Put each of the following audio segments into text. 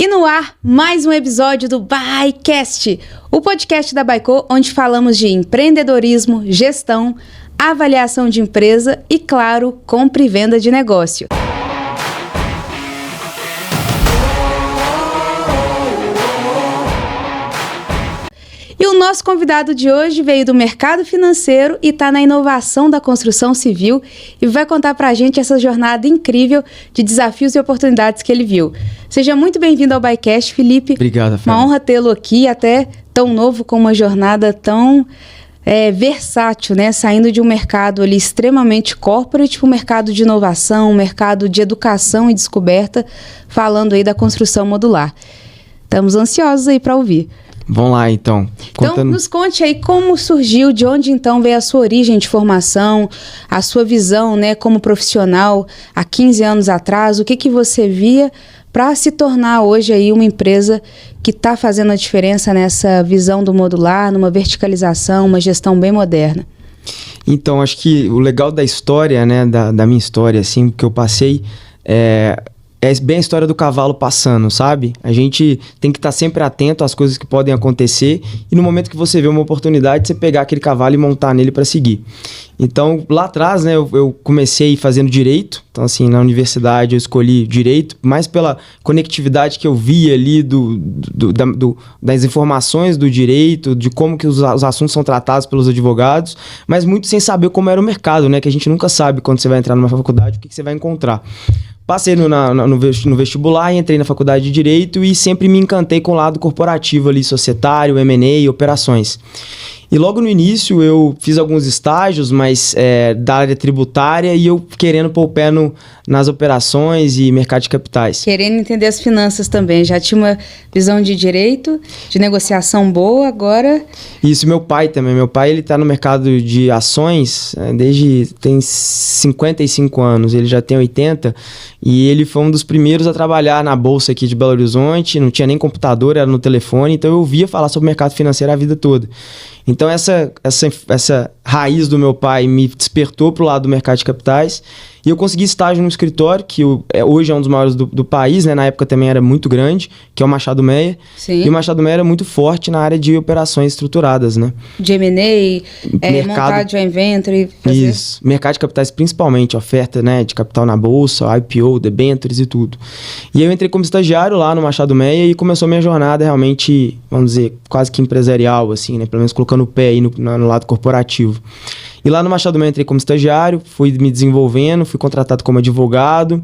E no ar, mais um episódio do BaiCast, o podcast da Baico, onde falamos de empreendedorismo, gestão, avaliação de empresa e, claro, compra e venda de negócio. E o nosso convidado de hoje veio do mercado financeiro e está na inovação da construção civil e vai contar para a gente essa jornada incrível de desafios e oportunidades que ele viu. Seja muito bem-vindo ao BaiCast, Felipe. Obrigado, Fernanda. Uma honra tê-lo aqui, até tão novo, com uma jornada tão versátil, né? Saindo de um mercado ali extremamente corporate para um mercado de inovação, um mercado de educação e descoberta, falando aí da construção modular. Estamos ansiosos aí para ouvir. Vamos lá, então. Então, nos conte aí como surgiu, de onde então veio a sua origem de formação, a sua visão, né, como profissional há 15 anos atrás, o que você via para se tornar hoje aí uma empresa que está fazendo a diferença nessa visão do modular, numa verticalização, uma gestão bem moderna. Então, acho que o legal da história, né, da minha história, assim, que eu passei, é bem a história do cavalo passando, sabe? A gente tem que estar sempre atento às coisas que podem acontecer e no momento que você vê uma oportunidade, você pegar aquele cavalo e montar nele para seguir. Então, lá atrás, né, eu comecei fazendo direito. Então, assim, na universidade eu escolhi direito, mais pela conectividade que eu via ali das informações do direito, de como que os assuntos são tratados pelos advogados, mas muito sem saber como era o mercado, né? Que a gente nunca sabe quando você vai entrar numa faculdade o que você vai encontrar. Passei no vestibular e entrei na faculdade de Direito e sempre me encantei com o lado corporativo ali, societário, M&A, operações. E logo no início eu fiz alguns estágios, mas da área tributária e eu querendo pôr o pé nas operações e mercado de capitais. Querendo entender as finanças também. Já tinha uma visão de direito, de negociação boa, agora... Isso, meu pai também. Meu pai, ele tá no mercado de ações tem 55 anos, ele já tem 80 e ele foi um dos primeiros a trabalhar na bolsa aqui de Belo Horizonte, não tinha nem computador, era no telefone, então eu ouvia falar sobre o mercado financeiro a vida toda. Então essa raiz do meu pai me despertou para o lado do mercado de capitais e eu consegui estágio no escritório, que hoje é um dos maiores do país, né? Na época também era muito grande, que é o Machado Meyer. Sim. E o Machado Meyer era muito forte na área de operações estruturadas, né? De M&A, montar joint venture. Fazer... Isso, mercado de capitais principalmente, oferta, né, de capital na bolsa, IPO, debêntures e tudo. E aí eu entrei como estagiário lá no Machado Meyer e começou a minha jornada realmente, vamos dizer, quase que empresarial, assim, né? Pelo menos colocando o pé aí no lado corporativo. E lá no Machado Meyer entrei como estagiário, fui me desenvolvendo, fui contratado como advogado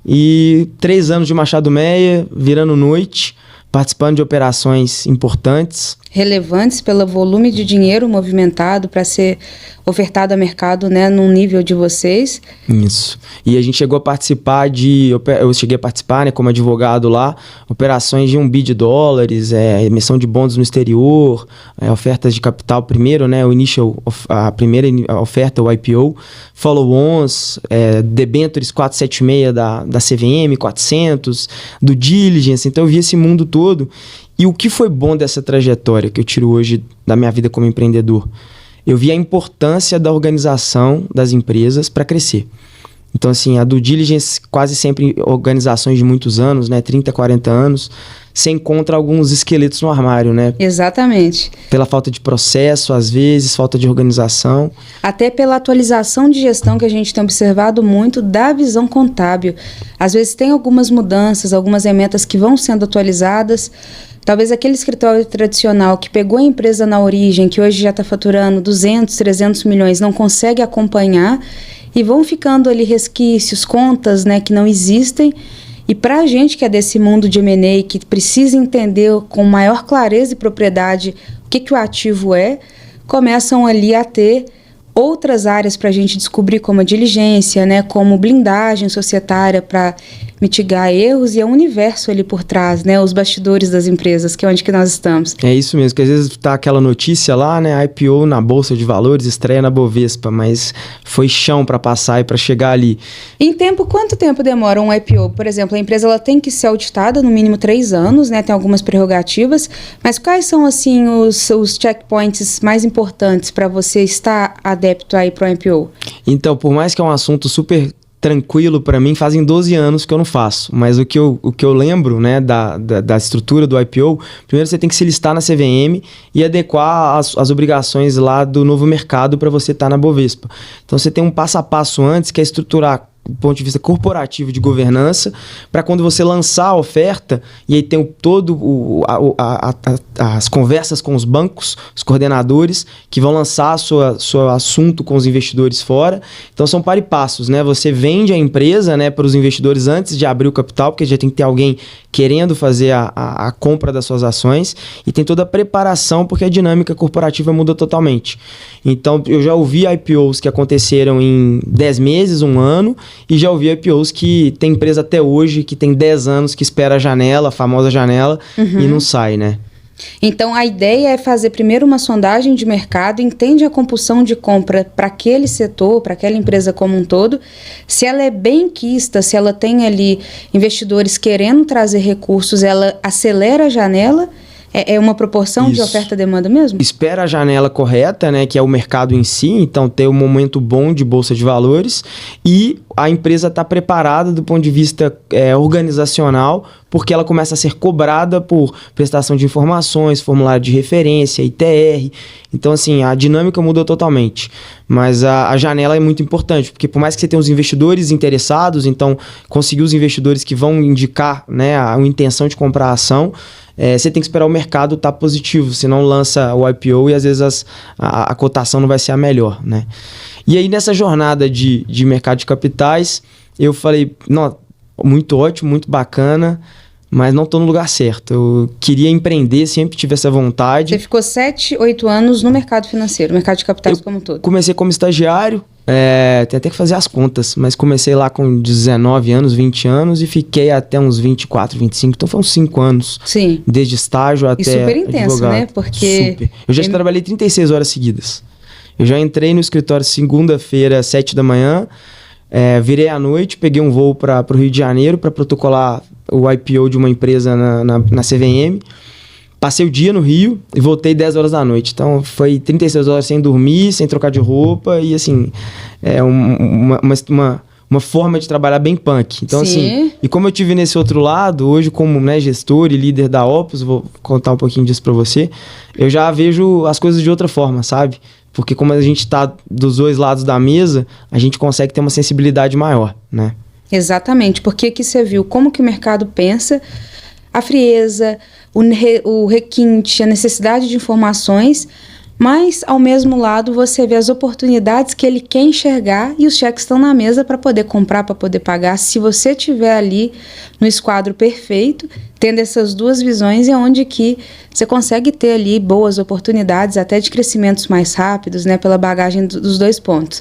e 3 anos de Machado Meyer, virando noite, participando de operações importantes. Relevantes pelo volume de dinheiro movimentado para ser ofertado a mercado, né, num nível de vocês. Isso. E a gente chegou a participar eu cheguei a participar, né, como advogado lá, operações de $1 bilhão, emissão de bônus no exterior, ofertas de capital primeiro, né, a primeira oferta, o IPO, follow-ons, debêntures 476 da CVM, 400, do Diligence. Então eu vi esse mundo todo. E o que foi bom dessa trajetória que eu tiro hoje da minha vida como empreendedor? Eu vi a importância da organização das empresas para crescer. Então, assim, a due diligence, quase sempre organizações de muitos anos, né? 30, 40 anos, você encontra alguns esqueletos no armário, né? Exatamente. Pela falta de processo, às vezes, falta de organização. Até pela atualização de gestão que a gente tem observado muito da visão contábil. Às vezes tem algumas mudanças, algumas emendas que vão sendo atualizadas. Talvez aquele escritório tradicional que pegou a empresa na origem, que hoje já está faturando 200, 300 milhões, não consegue acompanhar e vão ficando ali resquícios, contas, né, que não existem. E para a gente que é desse mundo de M&A, que precisa entender com maior clareza e propriedade o que o ativo é, começam ali a ter outras áreas para a gente descobrir, como a diligência, né, como blindagem societária para mitigar erros, e é um universo ali por trás, né, os bastidores das empresas, que é onde que nós estamos. É isso mesmo, que às vezes tá aquela notícia lá, né, IPO na Bolsa de Valores, estreia na Bovespa, mas foi chão para passar e para chegar ali. Quanto tempo demora um IPO? Por exemplo, a empresa ela tem que ser auditada no mínimo 3 anos, né, tem algumas prerrogativas, mas quais são, assim, os checkpoints mais importantes para você estar adepto aí para o IPO? Então, por mais que é um assunto super tranquilo para mim, fazem 12 anos que eu não faço. Mas o que eu lembro, né, da estrutura do IPO, primeiro você tem que se listar na CVM e adequar as obrigações lá do novo mercado para você estar na Bovespa. Então você tem um passo a passo antes, que é estruturar do ponto de vista corporativo de governança, para quando você lançar a oferta, e aí tem as conversas com os bancos, os coordenadores, que vão lançar seu assunto com os investidores fora. Então são par e passos, né? Você vende a empresa, né, para os investidores antes de abrir o capital, porque já tem que ter alguém querendo fazer a compra das suas ações, e tem toda a preparação, porque a dinâmica corporativa muda totalmente. Então eu já ouvi IPOs que aconteceram em 10 meses, 1 ano, e já ouvi IPOs que tem empresa até hoje, que tem 10 anos, que espera a janela, a famosa janela, e não sai, né? Então, a ideia é fazer primeiro uma sondagem de mercado, entende a compulsão de compra para aquele setor, para aquela empresa como um todo. Se ela é bem quista, se ela tem ali investidores querendo trazer recursos, ela acelera a janela. É uma proporção de oferta-demanda mesmo? Espera a janela correta, né, que é o mercado em si, então ter um momento bom de bolsa de valores, e a empresa está preparada do ponto de vista organizacional, porque ela começa a ser cobrada por prestação de informações, formulário de referência, ITR. Então, assim, a dinâmica mudou totalmente. Mas a janela é muito importante, porque por mais que você tenha os investidores interessados, então conseguir os investidores que vão indicar, né, a intenção de comprar a ação, você tem que esperar o mercado estar positivo, senão lança o IPO e às vezes a cotação não vai ser a melhor, né? E aí nessa jornada de mercado de capitais, eu falei, não, muito ótimo, muito bacana, mas não estou no lugar certo. Eu queria empreender, sempre tive essa vontade. Você ficou 7, 8 anos no mercado financeiro, mercado de capitais como um todo. Comecei como estagiário, tem até que fazer as contas, mas comecei lá com 19 anos, 20 anos e fiquei até uns 24, 25, então foram 5 anos. Sim. Desde estágio até advogado. E super intenso, né? Porque... Super. Eu já trabalhei 36 horas seguidas. Eu já entrei no escritório segunda-feira, 7 da manhã, virei à noite, peguei um voo para o Rio de Janeiro para protocolar o IPO de uma empresa na CVM. Passei o dia no Rio e voltei 10 horas da noite. Então, foi 36 horas sem dormir, sem trocar de roupa. E, assim, uma forma de trabalhar bem punk. Então, assim, e como eu tive nesse outro lado, hoje como, né, gestor e líder da Opus, vou contar um pouquinho disso para você, eu já vejo as coisas de outra forma, sabe? Porque como a gente está dos dois lados da mesa, a gente consegue ter uma sensibilidade maior, né? Exatamente, porque aqui você viu como que o mercado pensa, a frieza, o requinte, a necessidade de informações, mas ao mesmo lado você vê as oportunidades que ele quer enxergar e os cheques estão na mesa para poder comprar, para poder pagar. Se você estiver ali no esquadro perfeito, tendo essas duas visões, é onde que você consegue ter ali boas oportunidades, até de crescimentos mais rápidos, né, pela bagagem dos dois pontos.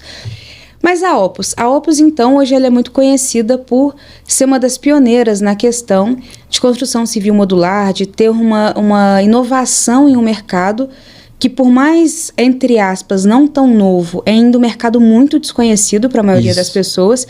Mas a Opus, então, hoje ela é muito conhecida por ser uma das pioneiras na questão de construção civil modular, de ter uma inovação em um mercado que, por mais, entre aspas, não tão novo, é ainda um mercado muito desconhecido para a maioria das pessoas.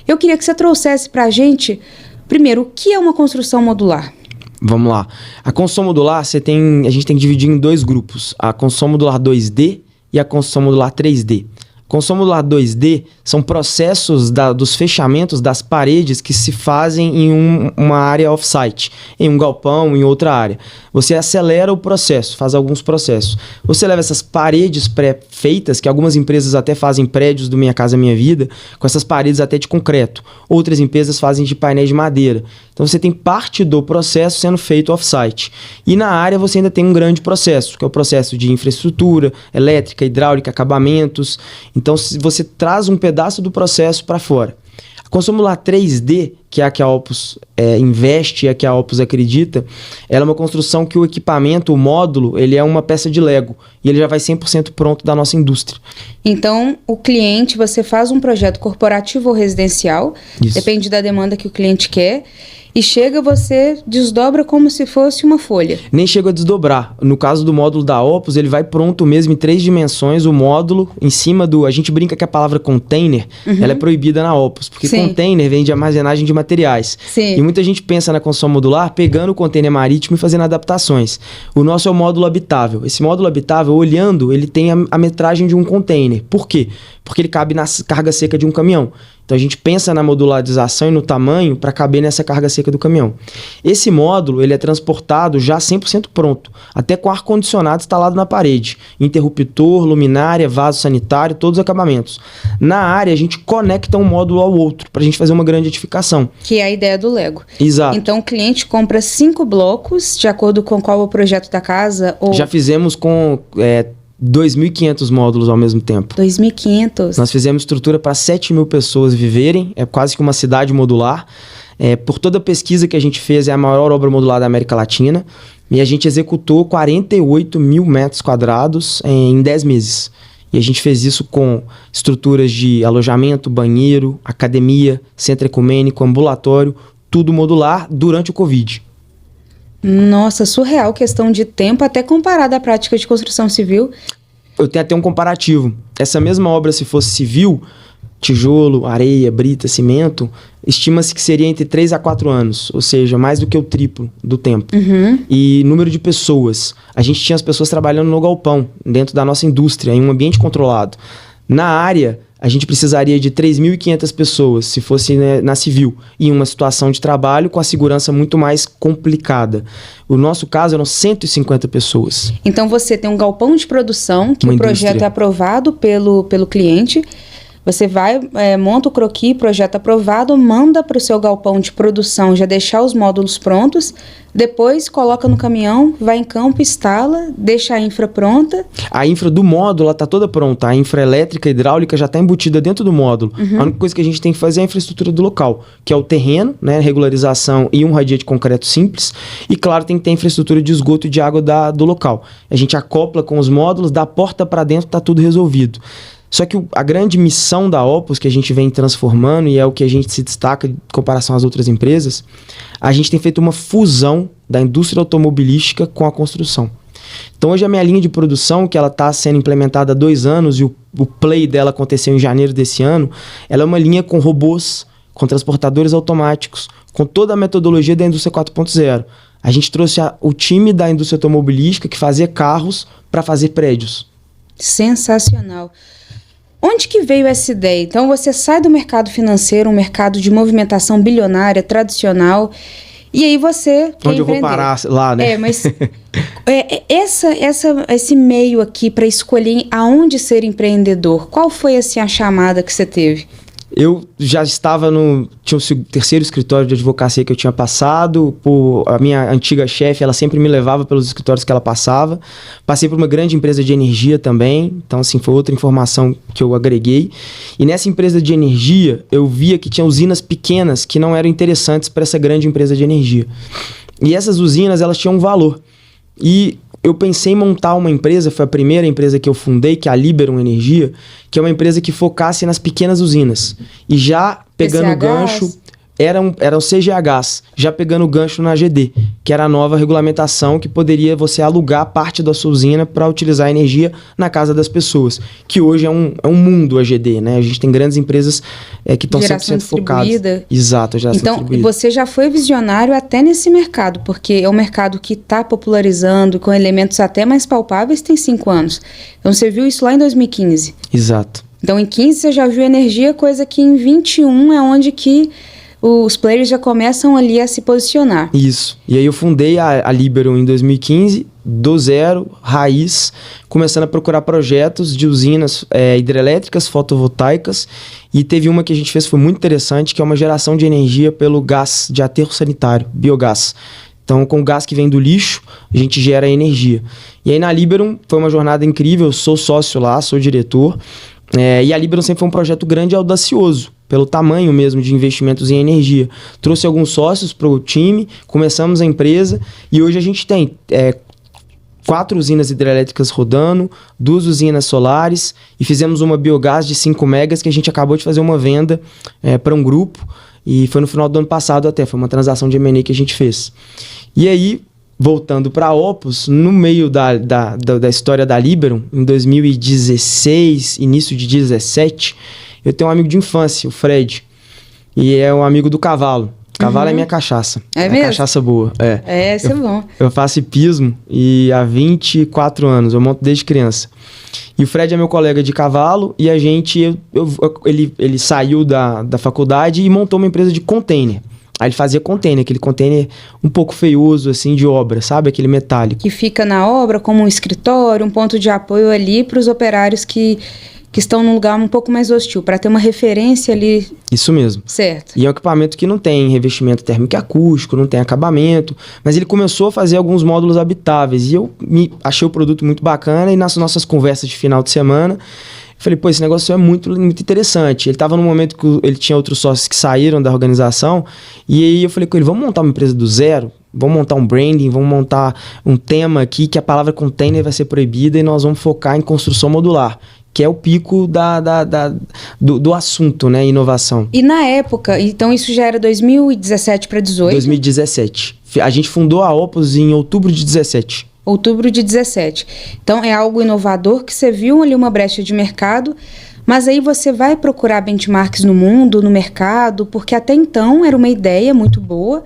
Eu queria que você trouxesse para a gente, primeiro, o que é uma construção modular? Vamos lá. A construção modular, a gente tem que dividir em 2 grupos. A construção modular 2D e a construção modular 3D. Construção modular 2D são processos dos fechamentos das paredes que se fazem em uma área off-site, em um galpão, em outra área. Você acelera o processo, faz alguns processos. Você leva essas paredes pré-feitas, que algumas empresas até fazem prédios do Minha Casa Minha Vida, com essas paredes até de concreto. Outras empresas fazem de painéis de madeira. Então você tem parte do processo sendo feito off-site. E na área você ainda tem um grande processo, que é o processo de infraestrutura, elétrica, hidráulica, acabamentos. Então você traz um pedaço do processo para fora. A construção modular 3D, que é a que a Opus investe e a que a Opus acredita, ela é uma construção que o equipamento, o módulo, ele é uma peça de Lego e ele já vai 100% pronto da nossa indústria. Então, o cliente, você faz um projeto corporativo ou residencial, depende da demanda que o cliente quer, e chega, você desdobra como se fosse uma folha. Nem chega a desdobrar. No caso do módulo da Opus, ele vai pronto mesmo em 3 dimensões, o módulo em cima do... A gente brinca que a palavra container, ela é proibida na Opus, porque container vem de armazenagem de materiais. E muita gente pensa na construção modular pegando o container marítimo e fazendo adaptações. O nosso é o módulo habitável. Esse módulo habitável, olhando, ele tem a metragem de um container. Por quê? Porque ele cabe na carga seca de um caminhão. Então a gente pensa na modularização e no tamanho para caber nessa carga seca do caminhão. Esse módulo ele é transportado já 100% pronto, até com ar-condicionado instalado na parede, interruptor, luminária, vaso sanitário, todos os acabamentos. Na área a gente conecta um módulo ao outro para a gente fazer uma grande edificação. Que é a ideia do Lego. Exato. Então o cliente compra 5 blocos, de acordo com qual é o projeto da casa? Ou... Já fizemos com 2.500 módulos ao mesmo tempo. 2.500? Nós fizemos estrutura para 7.000 pessoas viverem, é quase que uma cidade modular. Por toda a pesquisa que a gente fez, é a maior obra modular da América Latina. E a gente executou 48 mil metros quadrados em 10 meses. E a gente fez isso com estruturas de alojamento, banheiro, academia, centro ecumênico, ambulatório, tudo modular durante o Covid. Nossa, surreal questão de tempo, até comparada à prática de construção civil. Eu tenho até um comparativo. Essa mesma obra, se fosse civil, tijolo, areia, brita, cimento, estima-se que seria entre 3 a 4 anos, ou seja, mais do que o triplo do tempo. E número de pessoas. A gente tinha as pessoas trabalhando no galpão, dentro da nossa indústria, em um ambiente controlado. Na área, a gente precisaria de 3.500 pessoas, se fosse na civil, em uma situação de trabalho com a segurança muito mais complicada. O nosso caso eram 150 pessoas. Então você tem um galpão de produção, que Uma o projeto indústria. é aprovado pelo cliente. Você vai, monta o croquis, projeto aprovado, manda para o seu galpão de produção já deixar os módulos prontos, depois coloca no caminhão, vai em campo, instala, deixa a infra pronta. A infra do módulo está toda pronta. A infra elétrica e hidráulica já está embutida dentro do módulo. A única coisa que a gente tem que fazer é a infraestrutura do local, que é o terreno, né, regularização e um radia de concreto simples. E claro, tem que ter a infraestrutura de esgoto e de água do local. A gente acopla com os módulos, da porta para dentro está tudo resolvido. Só que a grande missão da Opus, que a gente vem transformando, e é o que a gente se destaca em comparação às outras empresas, a gente tem feito uma fusão da indústria automobilística com a construção. Então hoje a minha linha de produção, que ela está sendo implementada há 2 anos, e o play dela aconteceu em janeiro desse ano, ela é uma linha com robôs, com transportadores automáticos, com toda a metodologia da indústria 4.0. A gente trouxe o time da indústria automobilística que fazia carros para fazer prédios. Sensacional. Onde que veio essa ideia? Então você sai do mercado financeiro, um mercado de movimentação bilionária, tradicional, e aí você quer Onde eu vou parar lá, né? Mas esse meio aqui para escolher aonde ser empreendedor, qual foi assim a chamada que você teve? Eu já estava tinha o terceiro escritório de advocacia que eu tinha passado, a minha antiga chefe, ela sempre me levava pelos escritórios que ela passava. Passei por uma grande empresa de energia também, então assim, foi outra informação que eu agreguei. E nessa empresa de energia, eu via que tinha usinas pequenas que não eram interessantes para essa grande empresa de energia. E essas usinas, elas tinham um valor. E eu pensei em montar uma empresa, foi a primeira empresa que eu fundei, que é a Liberum Energia, que é uma empresa que focasse nas pequenas usinas. E já pegando o gancho, eram CGHs, já pegando o gancho na AGD, que era a nova regulamentação que poderia você alugar parte da sua usina para utilizar a energia na casa das pessoas, que hoje é um mundo AGD, né? A gente tem grandes empresas que estão 100% focadas. Exato, a geração distribuída. Então, você já foi visionário até nesse mercado, porque é um mercado que está popularizando, com elementos até mais palpáveis, tem 5 anos. Então, você viu isso lá em 2015. Exato. Então, em 15 você já viu energia, coisa que em 21 é onde que os players já começam ali a se posicionar. Isso. E aí eu fundei a Liberum em 2015, do zero, raiz, começando a procurar projetos de usinas hidrelétricas, fotovoltaicas, e teve uma que a gente fez que foi muito interessante, que é uma geração de energia pelo gás de aterro sanitário, biogás. Então, com o gás que vem do lixo, a gente gera energia. E aí na Liberum foi uma jornada incrível, eu sou sócio lá, sou diretor, e a Liberum sempre foi um projeto grande e audacioso, pelo tamanho mesmo de investimentos em energia. Trouxe alguns sócios para o time, começamos a empresa e hoje a gente tem 4 usinas hidrelétricas rodando, 2 usinas solares e fizemos uma biogás de 5 megas que a gente acabou de fazer uma venda para um grupo e foi no final do ano passado até, foi uma transação de M&A que a gente fez. E aí, voltando para a Opus, no meio da história da Liberum, em 2016, início de 2017, eu tenho um amigo de infância, o Fred, e é um amigo do cavalo. Cavalo é minha cachaça. É mesmo? Cachaça boa. Isso é bom. Eu faço hipismo e há 24 anos, eu monto desde criança. E o Fred é meu colega de cavalo e a gente, ele saiu da faculdade e montou uma empresa de container. Aí ele fazia container, aquele container um pouco feioso, assim, de obra, sabe? Aquele metálico. Que fica na obra como um escritório, um ponto de apoio ali para os operários que estão num lugar um pouco mais hostil, para ter uma referência ali. Isso mesmo. Certo. E é um equipamento que não tem revestimento térmico e acústico, não tem acabamento, mas ele começou a fazer alguns módulos habitáveis e eu achei o produto muito bacana e nas nossas conversas de final de semana, eu falei, pô, esse negócio é muito, muito interessante. Ele estava num momento que ele tinha outros sócios que saíram da organização e aí eu falei com ele, vamos montar uma empresa do zero? Vamos montar um branding, vamos montar um tema aqui que a palavra container vai ser proibida e nós vamos focar em construção modular, que é o pico do assunto, né? Inovação. E na época, então isso já era 2017 para 2018? 2017. A gente fundou a Opus em outubro de 17. Outubro de 17. Então é algo inovador que você viu ali uma brecha de mercado, mas aí você vai procurar benchmarks no mundo, no mercado, porque até então era uma ideia muito boa,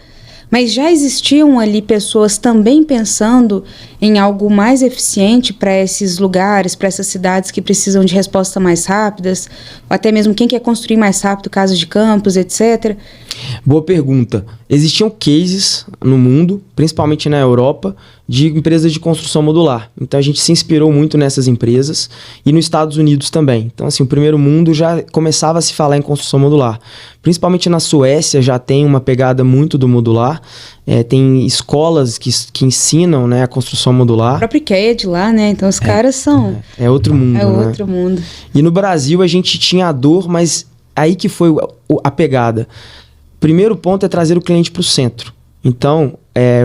mas já existiam ali pessoas também pensando em algo mais eficiente para esses lugares, para essas cidades que precisam de respostas mais rápidas, ou até mesmo quem quer construir mais rápido casas de campos, etc. Boa pergunta. Existiam cases no mundo, principalmente na Europa, de empresas de construção modular. Então a gente se inspirou muito nessas empresas e nos Estados Unidos também. Então assim, o primeiro mundo já começava a se falar em construção modular. Principalmente na Suécia já tem uma pegada muito do modular. Tem escolas que ensinam, né, a construção modular. O próprio IKEA de lá, né? Então os caras são... É outro mundo, É outro mundo. E no Brasil a gente tinha a dor, mas aí que foi a pegada. Primeiro ponto é trazer o cliente para o centro. Então,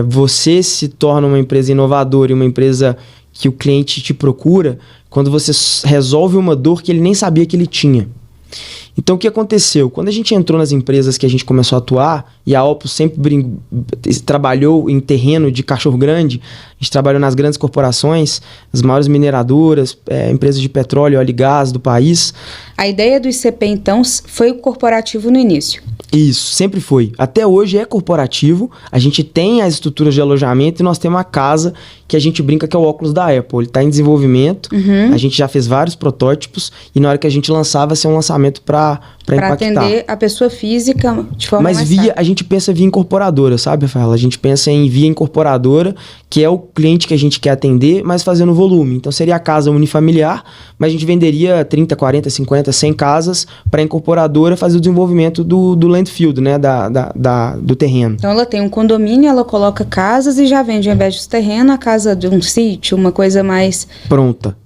você se torna uma empresa inovadora e uma empresa que o cliente te procura quando você resolve uma dor que ele nem sabia que ele tinha. Então, o que aconteceu? Quando a gente entrou nas empresas que a gente começou a atuar, e a Opus sempre trabalhou em terreno de cachorro grande, a gente trabalhou nas grandes corporações, as maiores mineradoras, empresas de petróleo, óleo e gás do país. A ideia do ICP, então, foi o corporativo no início? Isso, sempre foi. Até hoje é corporativo, a gente tem as estruturas de alojamento e nós temos uma casa que a gente brinca que é o óculos da Apple. Ele está em desenvolvimento, a gente já fez vários protótipos e na hora que a gente lançar vai ser um lançamento para impactar. Atender a pessoa física de forma mais rápida. A gente pensa via incorporadora, sabe, Rafaela? A gente pensa em via incorporadora, que é o cliente que a gente quer atender, mas fazendo volume. Então seria a casa unifamiliar, mas a gente venderia 30, 40, 50, 100 casas para a incorporadora fazer o desenvolvimento do landfill, né? Do terreno. Então ela tem um condomínio, ela coloca casas e já vende, ao invés de terreno, a casa de um sítio, uma coisa mais... Pronta.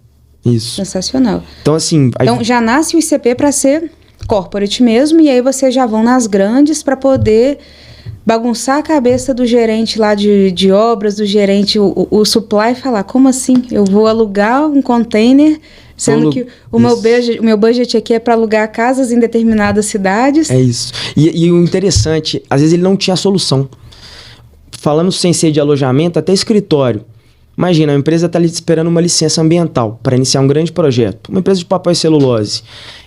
Isso. Sensacional. Então, assim... Então já nasce o ICP para ser corporate mesmo, e aí vocês já vão nas grandes para poder bagunçar a cabeça do gerente lá de obras, do gerente, o supply, e falar, como assim? Eu vou alugar um container, sendo que o meu budget aqui é para alugar casas em determinadas cidades. É isso. E o interessante, às vezes ele não tinha solução. Falando sem ser de alojamento, até escritório. Imagina, a empresa está ali esperando uma licença ambiental para iniciar um grande projeto. Uma empresa de papel e celulose.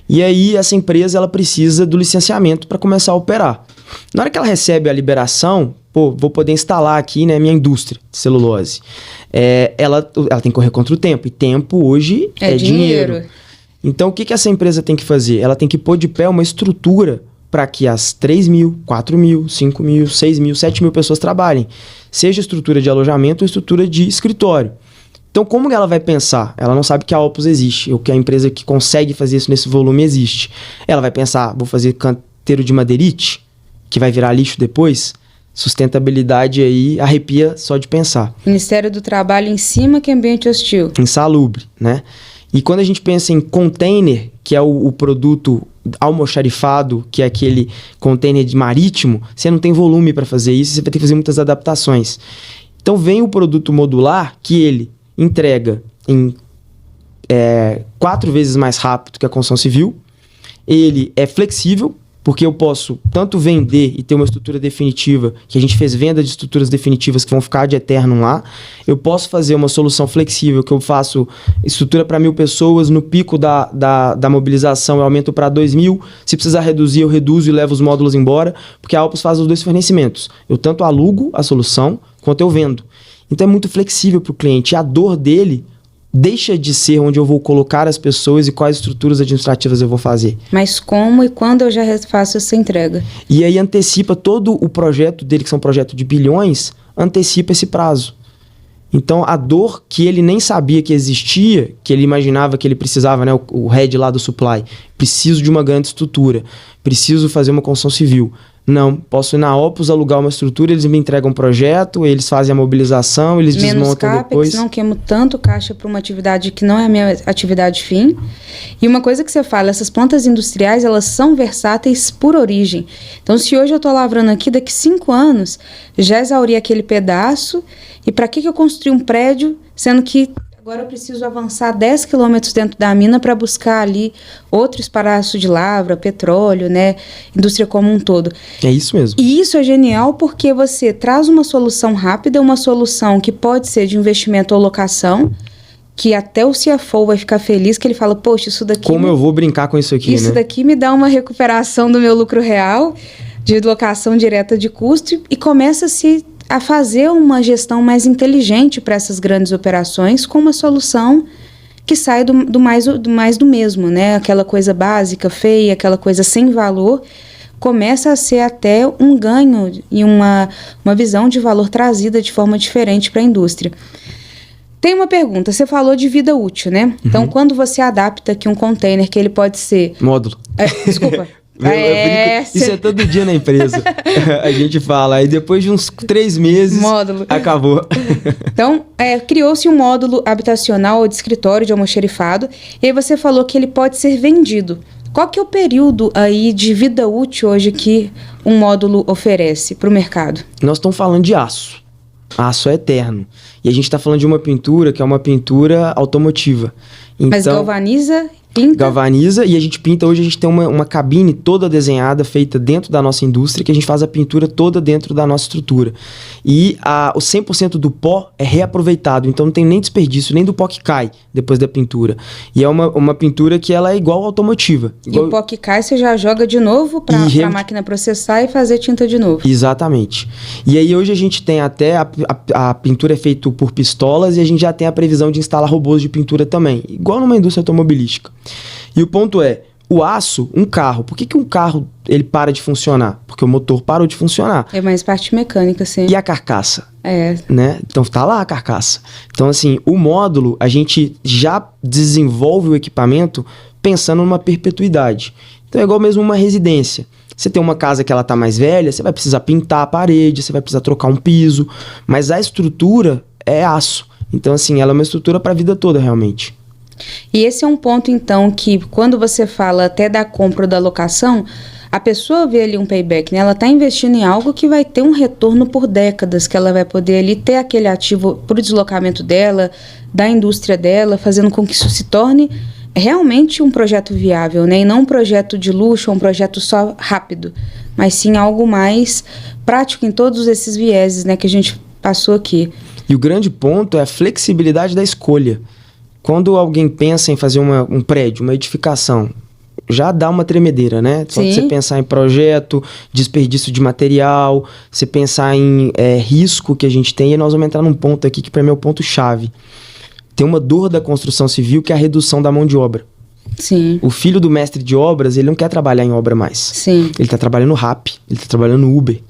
E aí, essa empresa ela precisa do licenciamento para começar a operar. Na hora que ela recebe a liberação, vou poder instalar aqui, né, minha indústria de celulose. Ela tem que correr contra o tempo. E tempo hoje é dinheiro. Então, o que essa empresa tem que fazer? Ela tem que pôr de pé uma estrutura para que as 3 mil, 4 mil, 5 mil, 6 mil, 7 mil pessoas trabalhem. Seja estrutura de alojamento ou estrutura de escritório. Então, como ela vai pensar? Ela não sabe que a Opus existe, ou que a empresa que consegue fazer isso nesse volume existe. Ela vai pensar, vou fazer canteiro de madeirite, que vai virar lixo depois? Sustentabilidade aí arrepia só de pensar. Ministério do Trabalho em cima, que é ambiente hostil. Insalubre, né? E quando a gente pensa em container, que é o produto almoxarifado, que é aquele container de marítimo, você não tem volume para fazer isso, você vai ter que fazer muitas adaptações. Então vem o produto modular, que ele entrega em 4 vezes mais rápido que a construção civil, ele é flexível, porque eu posso tanto vender e ter uma estrutura definitiva, que a gente fez venda de estruturas definitivas que vão ficar de eterno lá. Eu posso fazer uma solução flexível, que eu faço estrutura para 1.000 pessoas, no pico da mobilização eu aumento para 2.000. Se precisar reduzir, eu reduzo e levo os módulos embora, porque a Alpus faz os 2 fornecimentos. Eu tanto alugo a solução, quanto eu vendo. Então é muito flexível para o cliente. E a dor dele deixa de ser onde eu vou colocar as pessoas e quais estruturas administrativas eu vou fazer. Mas como e quando eu já faço essa entrega? E aí antecipa todo o projeto dele, que são um projeto de bilhões, antecipa esse prazo. Então a dor que ele nem sabia que existia, que ele imaginava que ele precisava, né, o head lá do supply, preciso de uma grande estrutura, preciso fazer uma construção civil. Não, posso ir na Opus, alugar uma estrutura, eles me entregam um projeto, eles fazem a mobilização, eles desmontam capex, depois. Não queimo tanto caixa para uma atividade que não é a minha atividade fim. E uma coisa que você fala, essas plantas industriais, elas são versáteis por origem. Então, se hoje eu estou lavrando aqui, daqui 5 anos, já exauri aquele pedaço. E para que eu construí um prédio, sendo que agora eu preciso avançar 10 quilômetros dentro da mina para buscar ali outro espaço de lavra, petróleo, né? Indústria como um todo. É isso mesmo. E isso é genial porque você traz uma solução rápida, uma solução que pode ser de investimento ou locação, que até o CFO vai ficar feliz, que ele fala, poxa, isso daqui... Como eu vou brincar com isso aqui, Isso né? daqui me dá uma recuperação do meu lucro real, de locação direta de custo, e começa-se a fazer uma gestão mais inteligente para essas grandes operações com uma solução que sai do mais do mesmo, né? Aquela coisa básica, feia, aquela coisa sem valor, começa a ser até um ganho e uma visão de valor trazida de forma diferente para a indústria. Tem uma pergunta, você falou de vida útil, né? Então, quando você adapta aqui um container, que ele pode ser... Módulo. Desculpa. Isso é todo dia na empresa. A gente fala, aí depois de uns 3 meses, módulo. Acabou. Então, criou-se um módulo habitacional ou de escritório de almoxerifado, e aí você falou que ele pode ser vendido. Qual que é o período aí de vida útil hoje que um módulo oferece para o mercado? Nós estamos falando de aço. Aço é eterno. E a gente está falando de uma pintura que é uma pintura automotiva. Então, mas galvaniza, pinta? Galvaniza, e a gente pinta. Hoje a gente tem uma cabine toda desenhada, feita dentro da nossa indústria, que a gente faz a pintura toda dentro da nossa estrutura. E o 100% do pó é reaproveitado, então não tem nem desperdício, nem do pó que cai depois da pintura. E é uma pintura que ela é igual automotiva. E o pó que cai você já joga de novo para a máquina processar e fazer tinta de novo. Exatamente. E aí hoje a gente tem até a pintura é feita por pistolas, e a gente já tem a previsão de instalar robôs de pintura também, igual numa indústria automobilística. E o ponto é, o aço, um carro, por que um carro ele para de funcionar? Porque o motor parou de funcionar. É mais parte mecânica, sim. E a carcaça? É. Né? Então tá lá a carcaça. Então assim, o módulo, a gente já desenvolve o equipamento pensando numa perpetuidade. Então é igual mesmo uma residência. Você tem uma casa que ela tá mais velha, você vai precisar pintar a parede, você vai precisar trocar um piso, mas a estrutura é aço. Então assim, ela é uma estrutura para a vida toda realmente. E esse é um ponto, então, que quando você fala até da compra ou da locação, a pessoa vê ali um payback, né? Ela está investindo em algo que vai ter um retorno por décadas, que ela vai poder ali ter aquele ativo para o deslocamento dela, da indústria dela, fazendo com que isso se torne realmente um projeto viável, né? E não um projeto de luxo, um projeto só rápido, mas sim algo mais prático em todos esses vieses, né, que a gente passou aqui. E o grande ponto é a flexibilidade da escolha. Quando alguém pensa em fazer um prédio, uma edificação, já dá uma tremedeira, né? Quando você pensar em projeto, desperdício de material, você pensar em risco que a gente tem, e nós vamos entrar num ponto aqui que para mim é o ponto-chave. Tem uma dor da construção civil que é a redução da mão de obra. Sim. O filho do mestre de obras, ele não quer trabalhar em obra mais. Sim. Ele está trabalhando Rappi, ele está trabalhando Uber.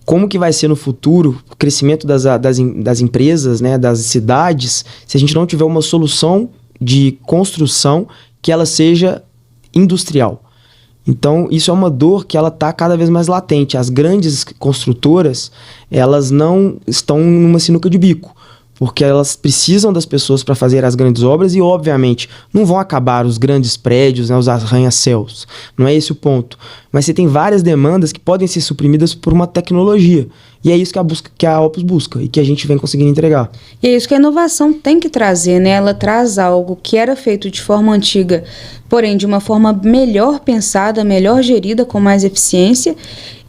Como que vai ser no futuro o crescimento das empresas, né, das cidades, se a gente não tiver uma solução de construção que ela seja industrial? Então, isso é uma dor que ela está cada vez mais latente. As grandes construtoras, elas não estão numa sinuca de bico, porque elas precisam das pessoas para fazer as grandes obras e, obviamente, não vão acabar os grandes prédios, né, os arranha-céus. Não é esse o ponto. Mas você tem várias demandas que podem ser suprimidas por uma tecnologia. E é isso que a Opus busca e que a gente vem conseguindo entregar. E é isso que a inovação tem que trazer, né? Ela traz algo que era feito de forma antiga, porém de uma forma melhor pensada, melhor gerida, com mais eficiência,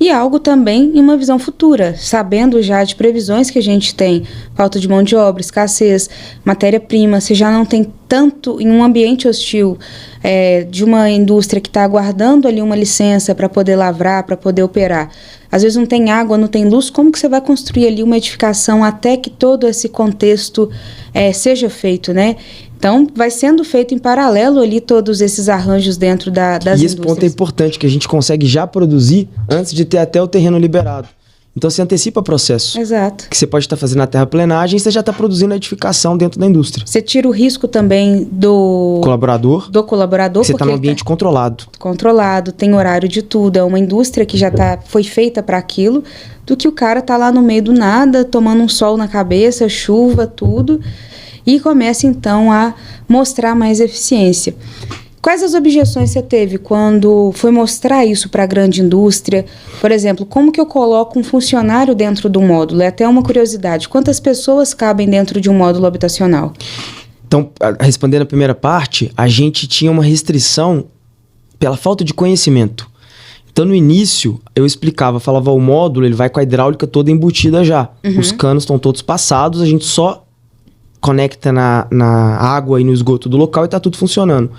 e algo também em uma visão futura, sabendo já de previsões que a gente tem, falta de mão de obra, escassez, matéria-prima, você já não tem tanto em um ambiente hostil de uma indústria que está aguardando ali uma licença para poder lavrar, para poder operar. Às vezes não tem água, não tem luz, como que você vai construir ali uma edificação até que todo esse contexto seja feito, né? Então, vai sendo feito em paralelo ali todos esses arranjos dentro das indústrias. E esse ponto é importante, que a gente consegue já produzir antes de ter até o terreno liberado. Então, você antecipa o processo. Exato. Que você pode estar fazendo a terraplenagem e você já está produzindo a edificação dentro da indústria. Você tira o risco também do colaborador. Você está num ambiente controlado. Controlado, tem horário de tudo. É uma indústria que já foi feita para aquilo, do que o cara tá lá no meio do nada, tomando um sol na cabeça, chuva, tudo. E começa, então, a mostrar mais eficiência. Quais as objeções você teve quando foi mostrar isso para a grande indústria? Por exemplo, como que eu coloco um funcionário dentro do módulo? É até uma curiosidade. Quantas pessoas cabem dentro de um módulo habitacional? Então, respondendo a primeira parte, a gente tinha uma restrição pela falta de conhecimento. Então, no início, eu explicava, falava, o módulo ele vai com a hidráulica toda embutida já. Uhum. Os canos estão todos passados, a gente só conecta na água e no esgoto do local e tá tudo funcionando.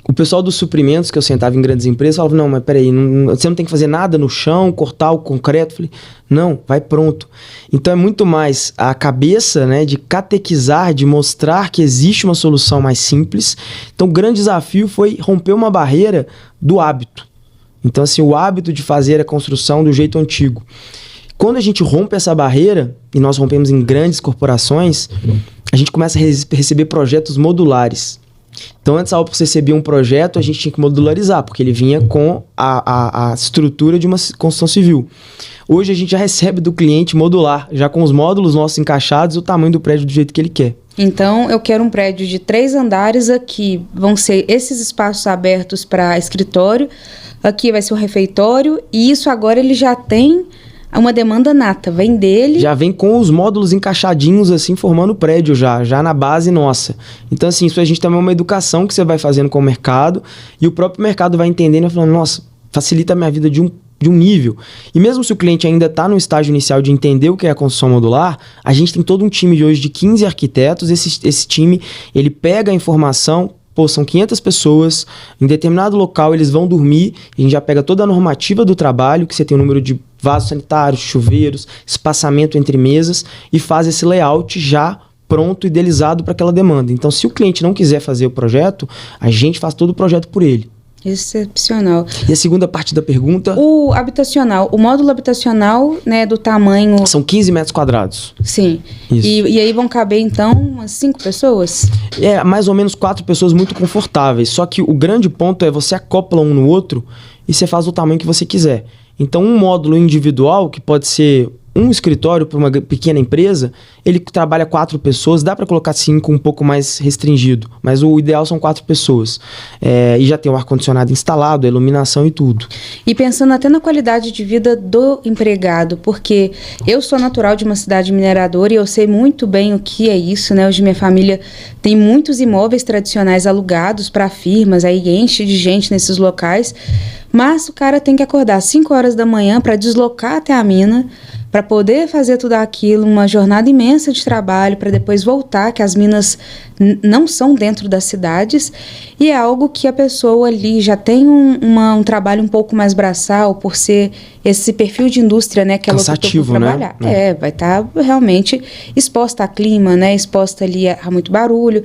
O pessoal dos suprimentos, que eu sentava em grandes empresas, falava, não, mas peraí, você não tem que fazer nada no chão, cortar o concreto. Eu falei, não, vai pronto. Então é muito mais a cabeça, né, de catequizar, de mostrar que existe uma solução mais simples. Então o grande desafio foi romper uma barreira do hábito. Então assim, o hábito de fazer a construção do jeito antigo. Quando a gente rompe essa barreira, e nós rompemos em grandes corporações, a gente começa a receber projetos modulares. Então, antes a Opus recebia um projeto, a gente tinha que modularizar, porque ele vinha com a estrutura de uma construção civil. Hoje a gente já recebe do cliente modular, já com os módulos nossos encaixados e o tamanho do prédio do jeito que ele quer. Então, eu quero um prédio de 3 andares, aqui vão ser esses espaços abertos para escritório, aqui vai ser um refeitório, e isso agora ele já tem uma demanda nata, vem dele. Já vem com os módulos encaixadinhos, assim, formando o prédio já na base nossa. Então, assim, isso a gente também é uma educação que você vai fazendo com o mercado, e o próprio mercado vai entendendo e falando, nossa, facilita a minha vida de um nível. E mesmo se o cliente ainda está no estágio inicial de entender o que é a construção modular, a gente tem todo um time de hoje de 15 arquitetos, esse time, ele pega a informação, são 500 pessoas, em determinado local eles vão dormir, a gente já pega toda a normativa do trabalho, que você tem o número de vasos sanitários, chuveiros, espaçamento entre mesas, e faz esse layout já pronto, idealizado para aquela demanda. Então, se o cliente não quiser fazer o projeto, a gente faz todo o projeto por ele. Excepcional. E a segunda parte da pergunta? O habitacional, o módulo habitacional, né, do tamanho... São 15 metros quadrados. Sim. E aí vão caber, então, umas 5 pessoas? É, mais ou menos 4 pessoas muito confortáveis. Só que o grande ponto é você acopla um no outro e você faz o tamanho que você quiser. Então, um módulo individual, que pode ser um escritório para uma pequena empresa, ele trabalha 4 pessoas, dá para colocar 5 um pouco mais restringido, mas o ideal são 4 pessoas. E já tem o ar-condicionado instalado, a iluminação e tudo. E pensando até na qualidade de vida do empregado, porque eu sou natural de uma cidade mineradora e eu sei muito bem o que é isso, né? Hoje minha família tem muitos imóveis tradicionais alugados para firmas, aí enche de gente nesses locais, mas o cara tem que acordar às 5 horas da manhã para deslocar até a mina, para poder fazer tudo aquilo, uma jornada imensa de trabalho, para depois voltar, que as minas não são dentro das cidades, e é algo que a pessoa ali já tem um trabalho um pouco mais braçal, por ser esse perfil de indústria, né, que ela optou por trabalhar. Né? Vai estar realmente exposta a clima, né, exposta ali a muito barulho,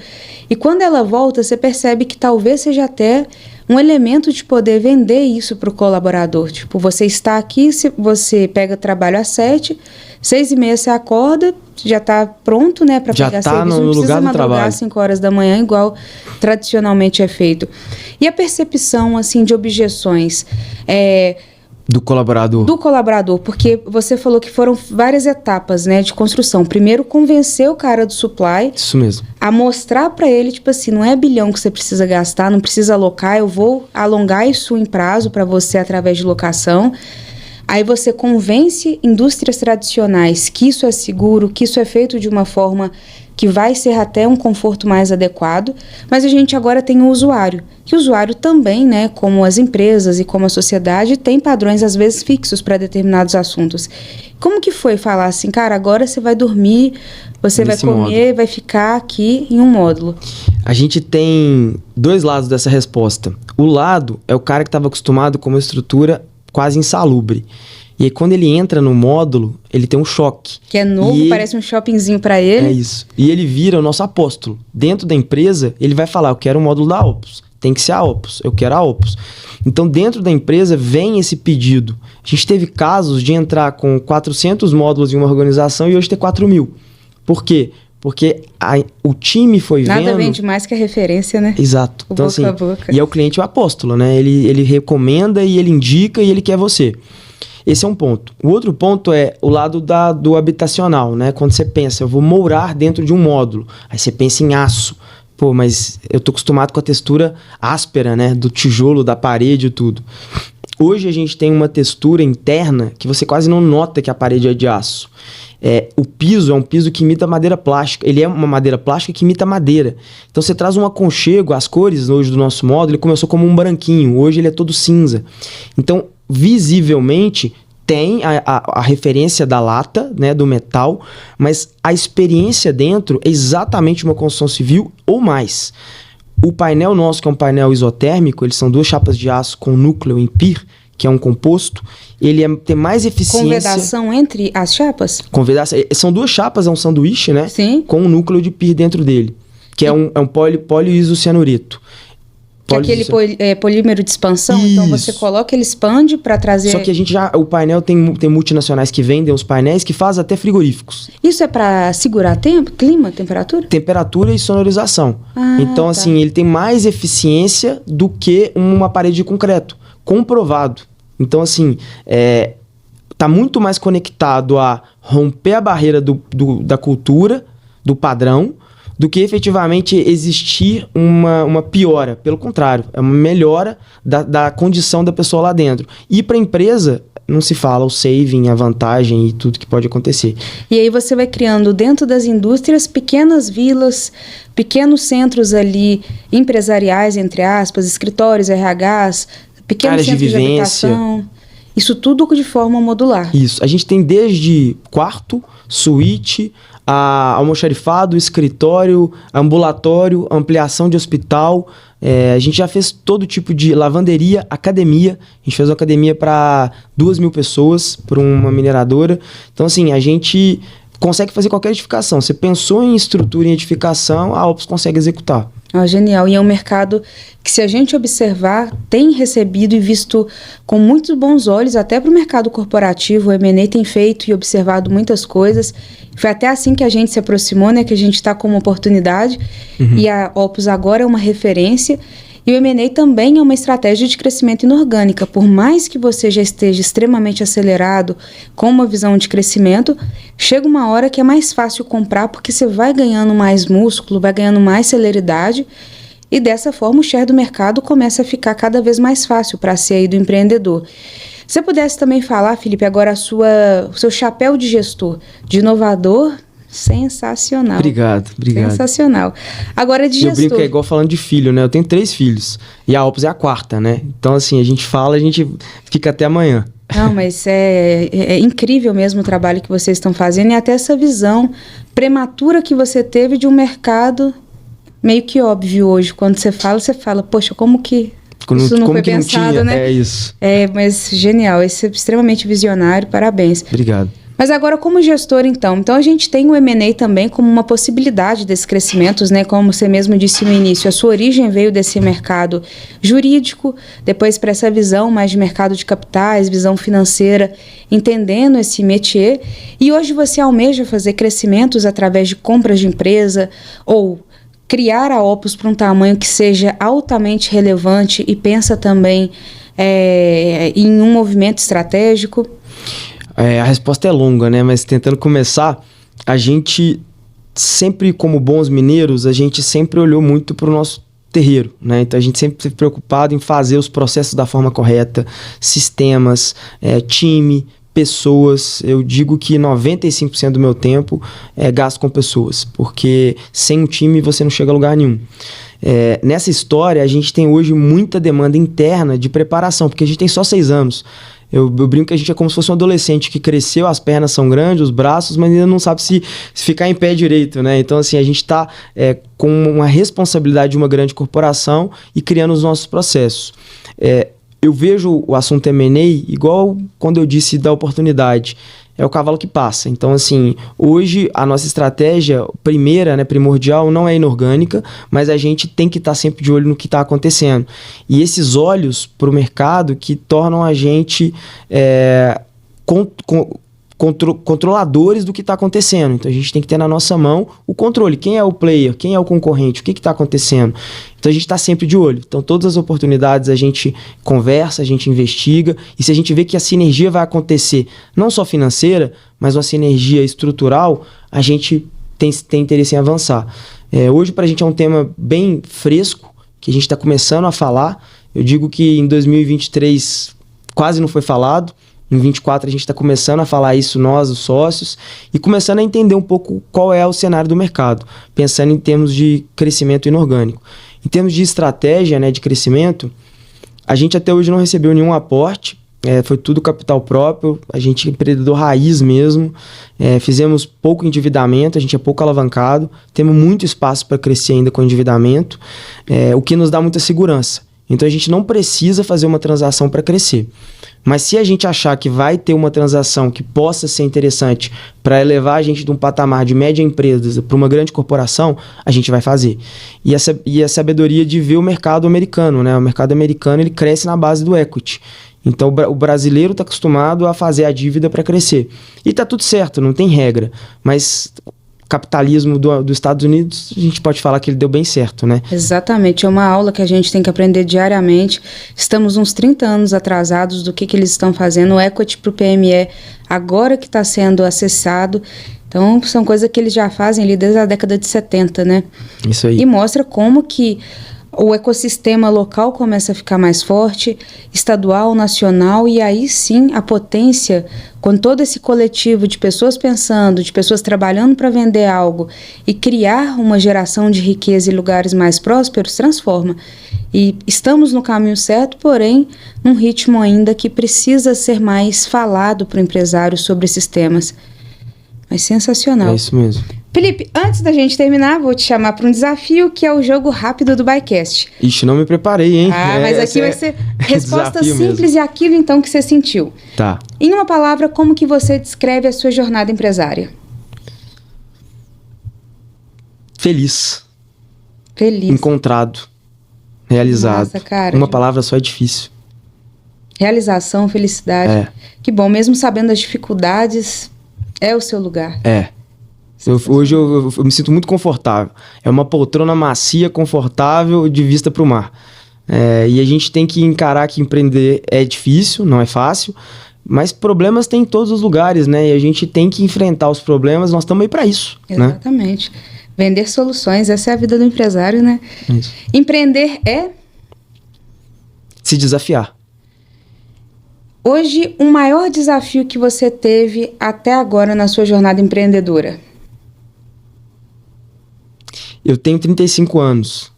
e quando ela volta, você percebe que talvez seja até um elemento de poder vender isso para o colaborador. Tipo, você está aqui, você pega trabalho às 7, 6h30 você acorda, já está pronto, né, para pegar serviço, não precisa madrugar às 5 horas da manhã, igual tradicionalmente é feito. E a percepção, assim, de objeções do colaborador. Do colaborador, porque você falou que foram várias etapas, né, de construção. Primeiro, convencer o cara do supply. Isso mesmo. A mostrar para ele, tipo assim, não é bilhão que você precisa gastar, não precisa alocar, eu vou alongar isso em prazo para você através de locação. Aí você convence indústrias tradicionais que isso é seguro, que isso é feito de uma forma que vai ser até um conforto mais adequado, mas a gente agora tem o usuário, que o usuário também, né, como as empresas e como a sociedade, tem padrões às vezes fixos para determinados assuntos. Como que foi falar assim, cara, agora você vai dormir, você vai comer, módulo. Vai ficar aqui em um módulo? A gente tem dois lados dessa resposta. O lado é o cara que estava acostumado com uma estrutura quase insalubre. E aí, quando ele entra no módulo, ele tem um choque. Que é novo, parece um shoppingzinho para ele. É isso. E ele vira o nosso apóstolo. Dentro da empresa, ele vai falar, eu quero o módulo da Opus. Tem que ser a Opus. Eu quero a Opus. Então, dentro da empresa, vem esse pedido. A gente teve casos de entrar com 400 módulos em uma organização e hoje ter 4.000. Por quê? Porque o time foi vendo... Nada vende mais que a referência, né? Exato. Então, boca a boca. E é o cliente o apóstolo, né? Ele recomenda e ele indica e ele quer você. Esse é um ponto. O outro ponto é o lado do habitacional, né? Quando você pensa, eu vou morar dentro de um módulo. Aí você pensa em aço. Pô, mas eu tô acostumado com a textura áspera, né? Do tijolo, da parede e tudo. Hoje a gente tem uma textura interna que você quase não nota que a parede é de aço. O piso é um piso que imita madeira plástica. Ele é uma madeira plástica que imita madeira. Então você traz um aconchego. As cores hoje do nosso módulo, ele começou como um branquinho. Hoje ele é todo cinza. Então, visivelmente, tem a referência da lata, né, do metal, mas a experiência dentro é exatamente uma construção civil ou mais. O painel nosso, que é um painel isotérmico, eles são duas chapas de aço com núcleo em PIR, que é um composto, ele tem mais eficiência... Convedação entre as chapas? São duas chapas, é um sanduíche, né? Sim. Com um núcleo de PIR dentro dele, que é um polioisocianurito. Que é aquele polímero de expansão, isso. Então você coloca, ele expande para trazer... Só que o painel tem multinacionais que vendem os painéis que fazem até frigoríficos. Isso é para segurar clima, temperatura? Temperatura e sonorização. Então, tá. assim, ele tem mais eficiência do que uma parede de concreto. Comprovado. Então, assim, tá muito mais conectado a romper a barreira da cultura, do padrão, do que efetivamente existir uma piora. Pelo contrário, é uma melhora da condição da pessoa lá dentro. E para a empresa, não se fala o saving, a vantagem e tudo que pode acontecer. E aí você vai criando dentro das indústrias pequenas vilas, pequenos centros ali empresariais, entre aspas, escritórios, RHs, pequenos centros de habitação. Isso tudo de forma modular. Isso. A gente tem desde quarto, suíte, almoxarifado, escritório, ambulatório, ampliação de hospital. A gente já fez todo tipo de lavanderia, academia. A gente fez uma academia para 2.000 pessoas, para uma mineradora. Então, assim, a gente consegue fazer qualquer edificação. Você pensou em estrutura e edificação, a Opus consegue executar. Genial. E é um mercado que, se a gente observar, tem recebido e visto com muitos bons olhos, até para o mercado corporativo. O M&A tem feito e observado muitas coisas. Foi até assim que a gente se aproximou, né? Que a gente está com uma oportunidade. E a Opus agora é uma referência. E o M&A também é uma estratégia de crescimento inorgânica. Por mais que você já esteja extremamente acelerado, com uma visão de crescimento, chega uma hora que é mais fácil comprar, porque você vai ganhando mais músculo, vai ganhando mais celeridade, e dessa forma o share do mercado começa a ficar cada vez mais fácil para ser aí do empreendedor. Se você pudesse também falar, Felipe, agora o seu chapéu de gestor, de inovador... Sensacional. Obrigado. Sensacional. Agora, de gestor... Eu brinco que é igual falando de filho, né? Eu tenho 3 filhos. E a Opus é a 4ª, né? Então, assim, a gente fala, a gente fica até amanhã. Não, mas é incrível mesmo o trabalho que vocês estão fazendo. E até essa visão prematura que você teve de um mercado meio que óbvio hoje. Quando você fala, poxa, como que... Isso não foi pensado, né? É isso. Mas genial. Esse é extremamente visionário. Parabéns. Obrigado. Mas agora, como gestor, então a gente tem o M&A também como uma possibilidade desses crescimentos, né? Como você mesmo disse no início, a sua origem veio desse mercado jurídico, depois para essa visão mais de mercado de capitais, visão financeira, entendendo esse métier, e hoje você almeja fazer crescimentos através de compras de empresa ou criar a Opus para um tamanho que seja altamente relevante e pensa também em um movimento estratégico? A resposta é longa, né? Mas tentando começar, a gente sempre, como bons mineiros, a gente sempre olhou muito para o nosso terreiro, né? Então a gente sempre esteve preocupado em fazer os processos da forma correta, sistemas, time, pessoas. Eu digo que 95% do meu tempo é gasto com pessoas, porque sem um time você não chega a lugar nenhum. Nessa história, a gente tem hoje muita demanda interna de preparação, porque a gente tem só 6 anos. Eu brinco que a gente é como se fosse um adolescente que cresceu, as pernas são grandes, os braços, mas ainda não sabe se ficar em pé direito, né? Então, assim, a gente está com uma responsabilidade de uma grande corporação e criando os nossos processos. Eu vejo o assunto M&A igual quando eu disse da oportunidade. É o cavalo que passa. Então, assim, hoje a nossa estratégia primeira, né, primordial, não é inorgânica, mas a gente tem que estar sempre de olho no que está acontecendo. E esses olhos para o mercado que tornam a gente controladores do que está acontecendo. Então, a gente tem que ter na nossa mão o controle. Quem é o player? Quem é o concorrente? O que está acontecendo? Então, a gente está sempre de olho. Então, todas as oportunidades a gente conversa, a gente investiga. E se a gente vê que a sinergia vai acontecer, não só financeira, mas uma sinergia estrutural, a gente tem interesse em avançar. Hoje, para a gente é um tema bem fresco, que a gente está começando a falar. Eu digo que em 2023 quase não foi falado. Em 24 a gente está começando a falar isso, nós, os sócios, e começando a entender um pouco qual é o cenário do mercado, pensando em termos de crescimento inorgânico. Em termos de estratégia, né, de crescimento, a gente até hoje não recebeu nenhum aporte, foi tudo capital próprio, a gente é empreendedor raiz mesmo, fizemos pouco endividamento, a gente é pouco alavancado, temos muito espaço para crescer ainda com endividamento, o que nos dá muita segurança. Então a gente não precisa fazer uma transação para crescer. Mas se a gente achar que vai ter uma transação que possa ser interessante para elevar a gente de um patamar de média empresa para uma grande corporação, a gente vai fazer. E a sabedoria de ver o mercado americano, né? O mercado americano ele cresce na base do equity. Então o brasileiro está acostumado a fazer a dívida para crescer. E está tudo certo, não tem regra. Mas capitalismo dos Estados Unidos, a gente pode falar que ele deu bem certo, né? Exatamente, é uma aula que a gente tem que aprender diariamente. Estamos uns 30 anos atrasados do que eles estão fazendo. O equity para o PME agora que está sendo acessado. Então, são coisas que eles já fazem ali desde a década de 70, né? Isso aí. E mostra como que o ecossistema local começa a ficar mais forte, estadual, nacional, e aí sim a potência, com todo esse coletivo de pessoas pensando, de pessoas trabalhando para vender algo e criar uma geração de riqueza em lugares mais prósperos, transforma. E estamos no caminho certo, porém, num ritmo ainda que precisa ser mais falado para o empresário sobre esses temas. Mas sensacional. É isso mesmo. Felipe, antes da gente terminar, vou te chamar para um desafio que é o jogo rápido do Bycast. Ixi, não me preparei, hein? Mas aqui vai ser resposta simples mesmo. E aquilo então que você sentiu. Tá. Em uma palavra, como que você descreve a sua jornada empresária? Feliz. Feliz. Encontrado. Realizado. Nossa, cara. Uma palavra só é difícil. Realização, felicidade. Que bom, mesmo sabendo as dificuldades, é o seu lugar. Hoje eu me sinto muito confortável. É uma poltrona macia, confortável, de vista para o mar. E a gente tem que encarar que empreender é difícil, não é fácil, mas problemas tem em todos os lugares, né? E a gente tem que enfrentar os problemas, nós estamos aí para isso. Exatamente. Né? Vender soluções, essa é a vida do empresário, né? Isso. Empreender é? Se desafiar. Hoje, o maior desafio que você teve até agora na sua jornada empreendedora? Eu tenho 35 anos.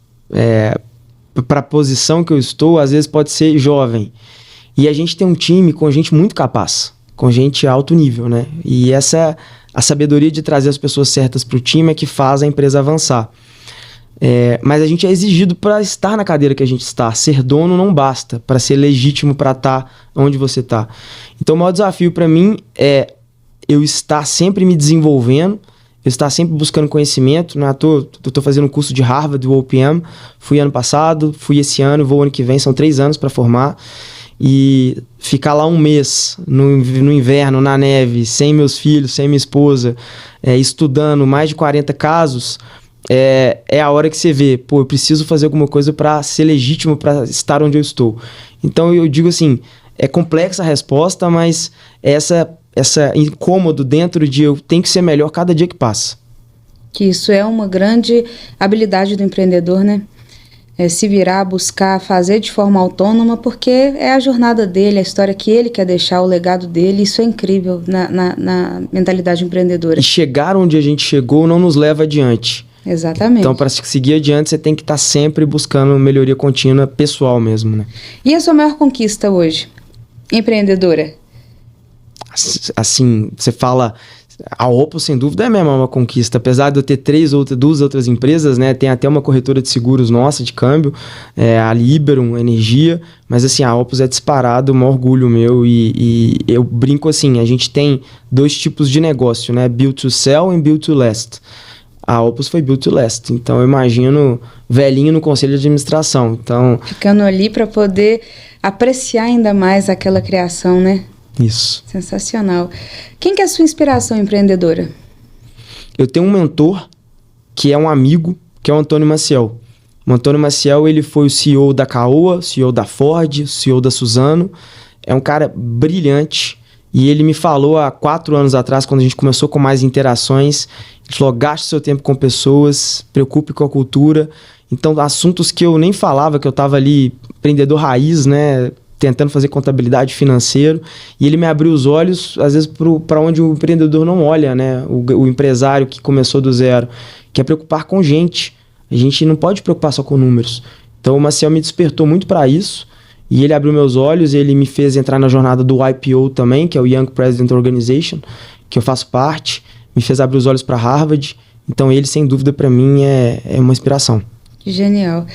Para a posição que eu estou, às vezes pode ser jovem. E a gente tem um time com gente muito capaz, com gente alto nível, né? E a sabedoria de trazer as pessoas certas para o time é que faz a empresa avançar. Mas a gente é exigido para estar na cadeira que a gente está. Ser dono não basta para ser legítimo para estar onde você está. Então o maior desafio para mim é eu estar sempre me desenvolvendo, eu estar sempre buscando conhecimento. Não é à toa, eu estou fazendo um curso de Harvard, do OPM. Fui ano passado, fui esse ano, vou ano que vem. São 3 anos para formar. E ficar lá um mês, no inverno, na neve, sem meus filhos, sem minha esposa, estudando mais de 40 casos, é a hora que você vê, eu preciso fazer alguma coisa para ser legítimo, para estar onde eu estou. Então eu digo assim, é complexa a resposta, mas essa incômodo dentro de eu tenho que ser melhor cada dia que passa. Que isso é uma grande habilidade do empreendedor, né? se virar, buscar, fazer de forma autônoma, porque é a jornada dele, a história que ele quer deixar, o legado dele. Isso é incrível na mentalidade empreendedora. E chegar onde a gente chegou não nos leva adiante. Exatamente. Então, para seguir adiante, você tem que estar sempre buscando melhoria contínua pessoal mesmo, né? E a sua maior conquista hoje, empreendedora? Assim, você fala... A Opus, sem dúvida, é mesmo uma conquista. Apesar de eu ter duas outras empresas, né? Tem até uma corretora de seguros nossa, de câmbio, a Liberum, Energia. Mas, assim, a Opus é disparado, um orgulho meu. E eu brinco assim, a gente tem 2 tipos de negócio, né? Build to sell e build to last. A Opus foi build to last. Então, eu imagino velhinho no conselho de administração. Então, ficando ali para poder apreciar ainda mais aquela criação, né? Isso. Sensacional. Quem que é a sua inspiração empreendedora? Eu tenho um mentor que é um amigo, que é o Antônio Maciel. O Antônio Maciel, ele foi o CEO da Caoa, CEO da Ford, CEO da Suzano. É um cara brilhante. E ele me falou há 4 anos atrás, quando a gente começou com mais interações, ele falou, gaste seu tempo com pessoas, preocupe com a cultura. Então, assuntos que eu nem falava, que eu estava ali, empreendedor raiz, né? Tentando fazer contabilidade financeira, e ele me abriu os olhos, às vezes, para onde o empreendedor não olha, né? O empresário que começou do zero, que é preocupar com gente. A gente não pode preocupar só com números. Então, o Maciel me despertou muito para isso, e ele abriu meus olhos, ele me fez entrar na jornada do IPO também, que é o Young President Organization, que eu faço parte, me fez abrir os olhos para Harvard. Então, ele, sem dúvida, para mim, é uma inspiração. Genial.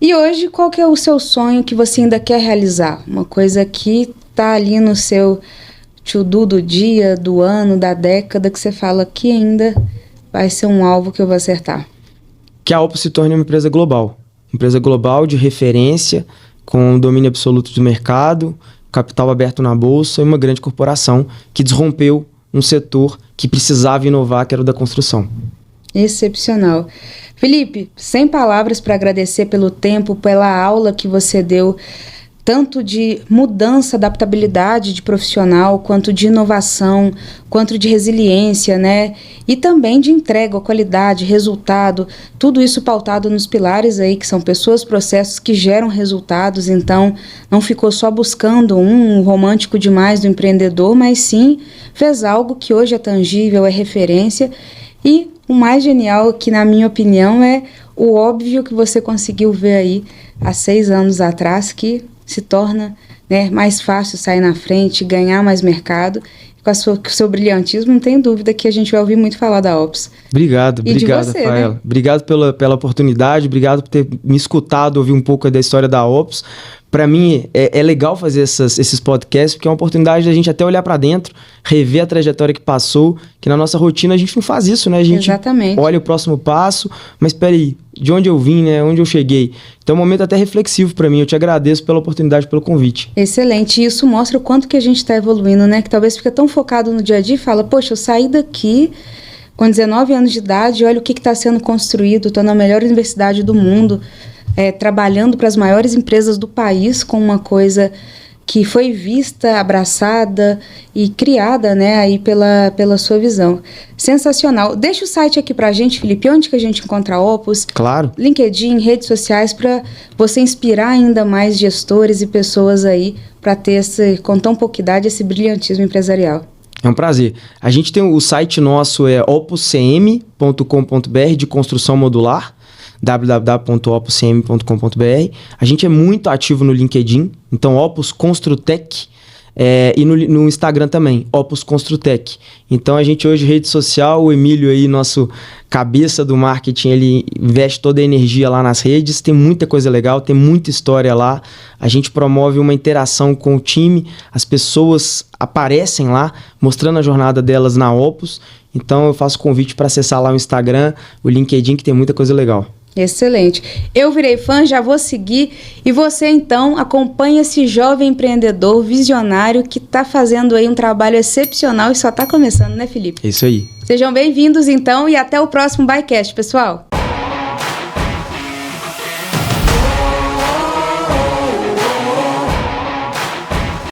E hoje, qual que é o seu sonho que você ainda quer realizar? Uma coisa que tá ali no seu to-do do dia, do ano, da década, que você fala que ainda vai ser um alvo que eu vou acertar. Que a Opus se torne uma empresa global. Empresa global de referência, com domínio absoluto do mercado, capital aberto na bolsa e uma grande corporação que desrompeu um setor que precisava inovar, que era o da construção. Excepcional. Felipe, sem palavras para agradecer pelo tempo, pela aula que você deu, tanto de mudança, adaptabilidade de profissional, quanto de inovação, quanto de resiliência, né? E também de entrega, qualidade, resultado, tudo isso pautado nos pilares aí, que são pessoas, processos que geram resultados. Então, não ficou só buscando um romântico demais do empreendedor, mas sim fez algo que hoje é tangível, é referência. E o mais genial, que na minha opinião, é o óbvio que você conseguiu ver aí há 6 anos atrás, que se torna, né, mais fácil sair na frente, ganhar mais mercado. Com o seu brilhantismo, não tenho dúvida que a gente vai ouvir muito falar da Opus. Obrigado, Rafaela. Né? Obrigado pela oportunidade, obrigado por ter me escutado, ouvir um pouco da história da Opus. Para mim, é legal fazer esses podcasts, porque é uma oportunidade da gente até olhar para dentro, rever a trajetória que passou, que na nossa rotina a gente não faz isso, né? A gente Exatamente. Olha o próximo passo, mas espera aí, de onde eu vim, né? Onde eu cheguei? Então é um momento até reflexivo para mim. Eu te agradeço pela oportunidade, pelo convite. Excelente. E isso mostra o quanto que a gente está evoluindo, né? Que talvez fica tão focado no dia a dia e fala, poxa, eu saí daqui com 19 anos de idade, olha o que está sendo construído, estou na melhor universidade do mundo, trabalhando para as maiores empresas do país com uma coisa que foi vista, abraçada e criada, né, aí pela sua visão. Sensacional. Deixa o site aqui pra gente, Felipe, onde que a gente encontra a Opus? Claro. LinkedIn, redes sociais, para você inspirar ainda mais gestores e pessoas aí para ter com tão pouca idade esse brilhantismo empresarial. É um prazer. A gente tem o site nosso, é opuscm.com.br, de construção modular, www.opuscm.com.br. A gente é muito ativo no LinkedIn, então Opus Construtec, e no Instagram também, Opus Construtec. Então a gente hoje, rede social, o Emílio aí, nosso cabeça do marketing, ele investe toda a energia lá nas redes, tem muita coisa legal, tem muita história lá. A gente promove uma interação com o time, as pessoas aparecem lá, mostrando a jornada delas na Opus. Então eu faço convite para acessar lá o Instagram, o LinkedIn, que tem muita coisa legal. Excelente. Eu virei fã, já vou seguir. E você, então, acompanha esse jovem empreendedor visionário que está fazendo aí um trabalho excepcional e só está começando, né, Felipe? É isso aí. Sejam bem-vindos, então, e até o próximo ByCast, pessoal.